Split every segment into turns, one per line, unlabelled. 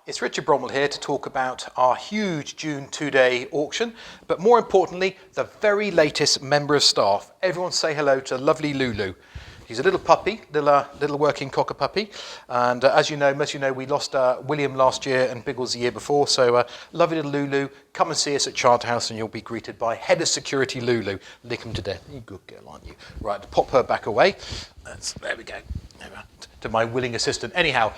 It's Richard Bromwell here to talk about our huge June 2-day auction, but more importantly, the very latest member of staff. Everyone say hello to lovely Lulu. He's a little puppy, little working cocker puppy, and as you know, most of you know, we lost William last year and Biggles the year before, so lovely little Lulu, come and see us at Charterhouse and you'll be greeted by Head of Security Lulu. Lick him to death. You're a good girl, aren't you? Right, pop her back away. There we go. To my willing assistant. Anyhow,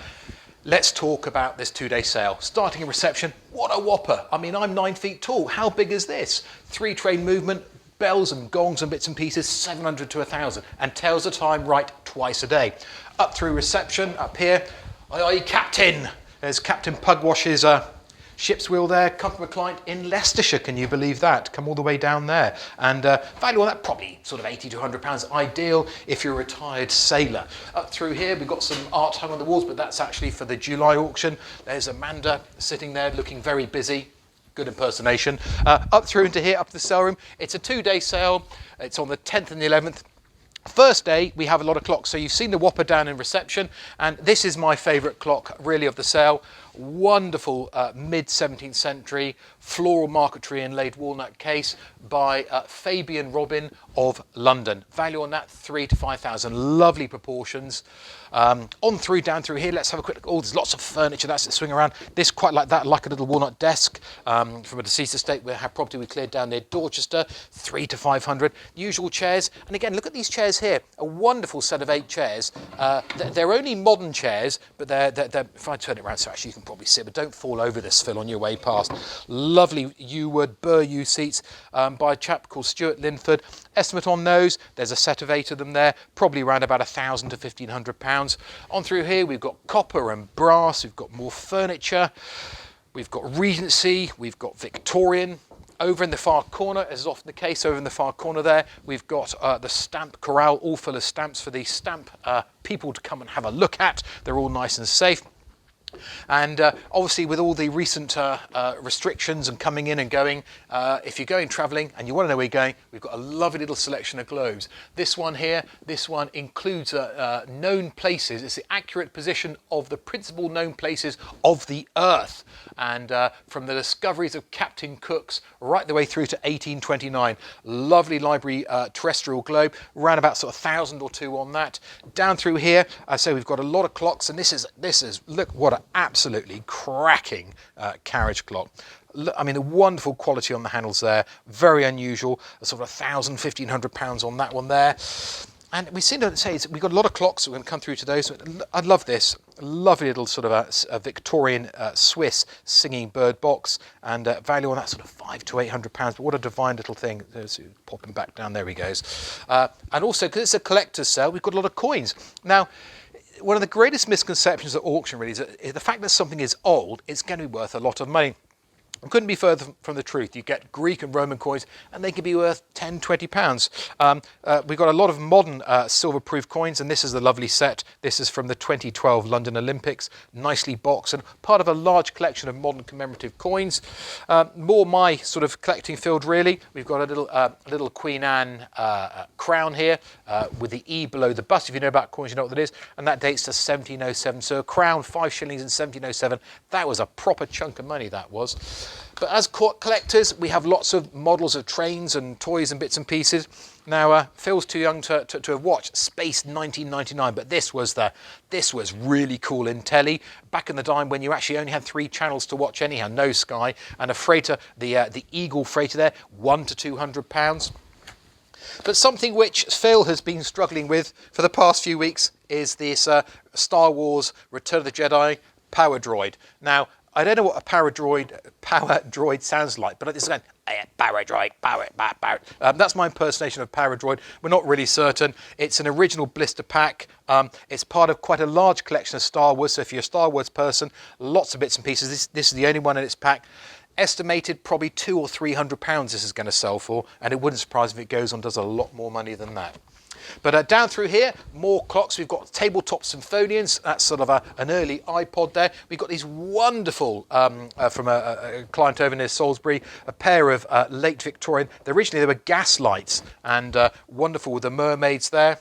let's talk about this 2-day sale. Starting in reception, what a whopper. I mean, I'm 9 feet tall. How big is this? 3-train movement, bells and gongs and bits and pieces, 700 to 1,000, and tells the time right twice a day. Up through reception, up here, aye, Captain. There's Captain Pugwash's ship's wheel there, come from a client in Leicestershire, can you believe that? Come all the way down there. And value on that, probably sort of 80 to 100 pounds, ideal if you're a retired sailor. Up through here, we've got some art hung on the walls, but that's actually for the July auction. There's Amanda sitting there looking very busy. Good impersonation. Up through into here, up to the sale room. It's a 2-day sale. It's on the 10th and the 11th. First day, we have a lot of clocks. So you've seen the whopper down in reception, and this is my favourite clock, really, of the sale. Wonderful mid-17th century floral marquetry inlaid walnut case by Fabian Robin of London. Value on that, 3,000 to 5,000. Lovely proportions. On through, down through here, let's have a quick look. Oh, there's lots of furniture that's to swing around. This quite like that, like a little walnut desk from a deceased estate. We have property we cleared down near Dorchester, 300 to 500. Usual chairs. And again, look at these chairs here. A wonderful set of 8 chairs. They're only modern chairs, but they're, if I turn it around so actually you can probably sit, but don't fall over this, Phil, on your way past. Lovely U-wood, Burr-U seats by a chap called Stuart Linford. Estimate on those, there's a set of 8 of them there, probably around about 1,000 to 1,500 pounds. On through here, we've got copper and brass, we've got more furniture, we've got Regency, we've got Victorian. Over in the far corner, as is often the case, over in the far corner there, we've got the stamp corral, all full of stamps for the stamp people to come and have a look at. They're all nice and safe. And obviously with all the recent restrictions and coming in and going, if you're going travelling and you want to know where you're going, we've got a lovely little selection of globes. This one here, this one includes known places. It's the accurate position of the principal known places of the Earth. And from the discoveries of Captain Cook's right the way through to 1829. Lovely library terrestrial globe, around about sort of 1,000 or 2 on that. Down through here, so we've got a lot of clocks, and this is look what a absolutely cracking carriage clock. I mean, the wonderful quality on the handles there, very unusual, a sort of 1,000, 1,500 pounds on that one there. And we seem to say we've got a lot of clocks, so we're going to come through to those. I love this, lovely little sort of a Victorian Swiss singing bird box, and value on that sort of 500 to 800 pounds. But what a divine little thing. Popping back down, there he goes. And also, because it's a collector's sale, we've got a lot of coins. Now, one of the greatest misconceptions at auction really is that the fact that something is old, it's going to be worth a lot of money. It couldn't be further from the truth. You get Greek and Roman coins and they can be worth 10, 20 pounds. We've got a lot of modern silver-proof coins, and this is the lovely set. This is from the 2012 London Olympics, nicely boxed and part of a large collection of modern commemorative coins. More my sort of collecting field really. We've got a little Queen Anne crown here with the E below the bust. If you know about coins, you know what that is. And that dates to 1707. So a crown, 5 shillings in 1707. That was a proper chunk of money, that was. But as collectors, we have lots of models of trains and toys and bits and pieces. Now, Phil's too young to have watched Space 1999, but this was really cool in telly. Back in the time when you actually only had 3 channels to watch anyhow, no Sky, and a freighter, the Eagle freighter there, 100 to 200 pounds. But something which Phil has been struggling with for the past few weeks is this Star Wars Return of the Jedi power droid. Now, I don't know what a power droid sounds like, but it's going, power droid, power. That's my impersonation of power droid. We're not really certain. It's an original blister pack. It's part of quite a large collection of Star Wars. So if you're a Star Wars person, lots of bits and pieces. This is the only one in its pack. Estimated probably 200 or 300 pounds this is going to sell for, and it wouldn't surprise if it goes on, does a lot more money than that. But down through here, more clocks. We've got tabletop symphonians. That's sort of an early iPod there. We've got these wonderful, from a client over near Salisbury, a pair of late Victorian. Originally, they were gas lights, and wonderful with the mermaids there.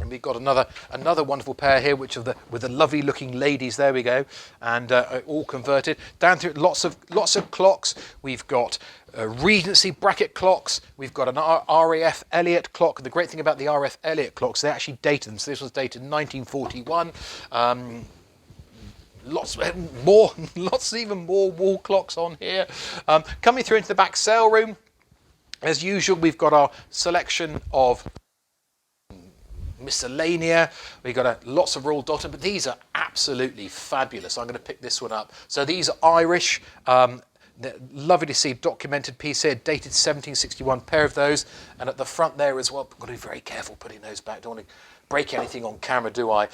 And we've got another wonderful pair here, which with the lovely looking ladies. There we go, and all converted. Down through lots of clocks. We've got Regency bracket clocks. We've got an RAF Elliott clock. The great thing about the RAF Elliott clocks, they actually dated them. So this was dated 1941. Lots even more wall clocks on here. Coming through into the back sale room, as usual, we've got our selection of miscellanea. We've got lots of Royal Doulton, but these are absolutely fabulous. I'm going to pick this one up. So these are Irish. Lovely to see documented piece here, dated 1761, pair of those. And at the front there as well, I've got to be very careful putting those back. Don't want to break anything on camera, do I?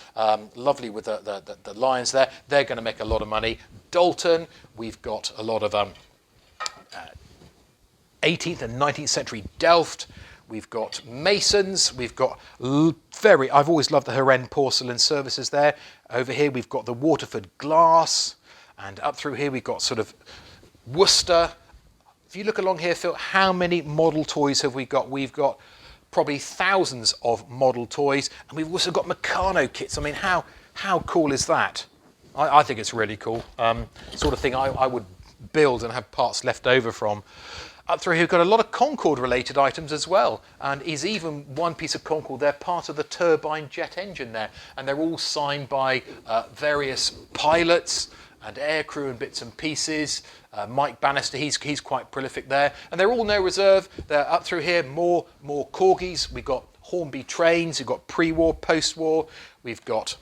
Lovely with the lions there. They're going to make a lot of money. Doulton, we've got a lot of 18th and 19th century Delft. We've got Masons, we've got I've always loved the Huron porcelain services there. Over here we've got the Waterford glass, and up through here we've got sort of Worcester. If you look along here, Phil, how many model toys have we got? We've got probably thousands of model toys, and we've also got Meccano kits. I mean, how cool is that? I think it's really cool. Sort of thing I would build and have parts left over from. Up through here, we've got a lot of Concord related items as well, and is even one piece of Concord there, part of the turbine jet engine there, and they're all signed by various pilots and aircrew and bits and pieces. Mike Bannister, he's quite prolific there, and they're all no reserve. They're up through here, more corgis. We've got Hornby trains, we've got pre-war, post-war, we've got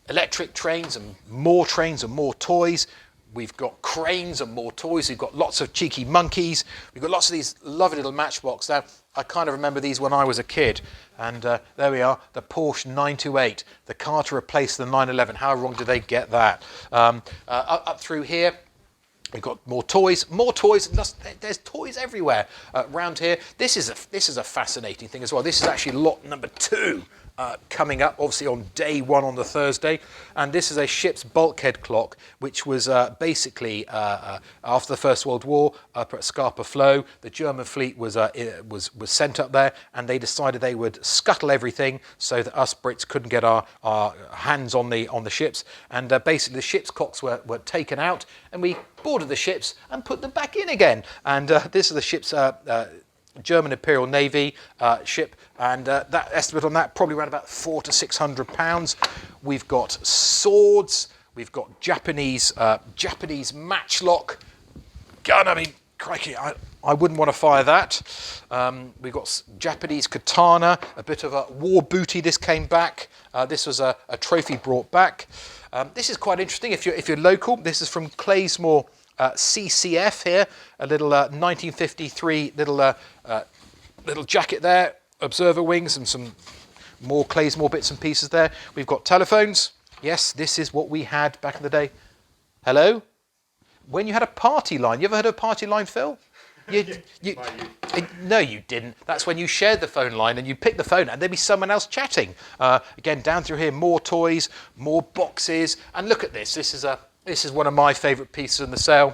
electric trains and more toys. We've got cranes and more toys. We've got lots of cheeky monkeys. We've got lots of these lovely little Matchbox. Now, I kind of remember these when I was a kid. And there we are, the Porsche 928, the car to replace the 911. How wrong did they get that? Up through here, we've got more toys. There's toys everywhere around here. This is a fascinating thing as well. This is actually lot number 2. Coming up, obviously on day 1 on the Thursday, and this is a ship's bulkhead clock, which was basically after the First World War up at Scapa Flow. The German fleet was sent up there, and they decided they would scuttle everything so that us Brits couldn't get our hands on the ships. And basically, the ship's clocks were taken out, and we boarded the ships and put them back in again. And this is the ship's German Imperial Navy ship, and that estimate on that probably around about £400 to £600. We've got swords, we've got Japanese matchlock gun. I mean, crikey, I wouldn't want to fire that. We've got Japanese katana, a bit of a war booty. This came back. This was a trophy brought back. This is quite interesting if you're local. This is from Claysmore CCF here, a little 1953 little jacket there, observer wings, and some more Claysmore bits and pieces there. We've got telephones. Yes, this is what we had back in the day. Hello? When you had a party line. You ever heard of a party line, Phil? No, you didn't. That's when you shared the phone line and you picked the phone and there'd be someone else chatting. Again, down through here, more toys, more boxes. And look at this. This is one of my favourite pieces in the sale.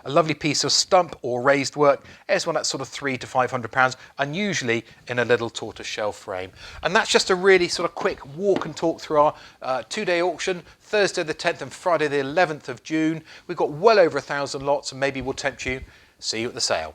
A lovely piece of stump or raised work. It's one that's sort of £300 to £500, and usually in a little tortoiseshell frame. And that's just a really sort of quick walk and talk through our 2-day auction, Thursday the 10th and Friday the 11th of June. We've got well over 1,000 lots, and maybe we'll tempt you. See you at the sale.